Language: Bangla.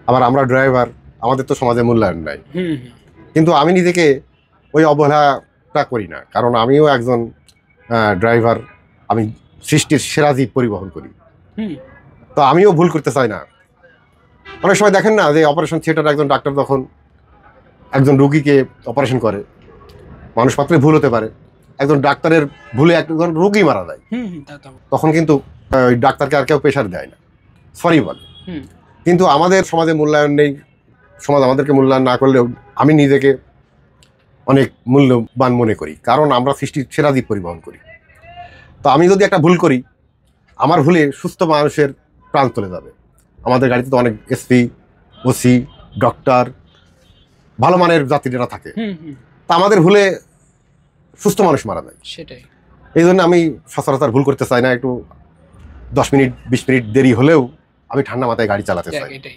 আবার আমরা ড্রাইভার, আমাদের তো সমাজে মূল্যায়ন নাই। কিন্তু আমি নিজেকে ওই অবহেলাটা করি না, কারণ আমিও একজন ড্রাইভার। আমি সৃষ্টির সেরা জীব পরিবহন করি, তো আমিও ভুল করতে চাই না। অনেক সময় দেখেন না যে অপারেশন থিয়েটারে একজন ডাক্তার তখন একজন রুগীকে অপারেশন করে, মানুষ মাত্রই ভুল হতে পারে, একজন ডাক্তারের ভুলে একজন রুগী মারা যায়, তখন কিন্তু ওই ডাক্তারকে আর কেউ প্রেশার দেয় না, সরি বলে। কিন্তু আমাদের সমাজে মূল্যায়ন নেই, সমাজ আমাদেরকে মূল্যায়ন না করলেও আমি নিজেকে অনেক মূল্যবান মনে করি, কারণ আমরা সৃষ্টির সেরা দ্বীপ পরিবহন করি। তো আমি যদি একটা ভুল করি, আমার ভুলে সুস্থ মানুষের প্রাণ চলে যাবে। আমাদের গাড়িতে তো অনেক এসপি, ওসি, ডক্টর, ভালো মানের যাত্রীরা থাকে, তা আমাদের ভুলে সুস্থ মানুষ মারা যায়। সেটাই, এই জন্য আমি সচরাচর ভুল করতে চাই না। একটু 10 মিনিট 20 মিনিট দেরি হলেও আমি ঠান্ডা মাথায় গাড়ি চালাতে চাই। এটাই।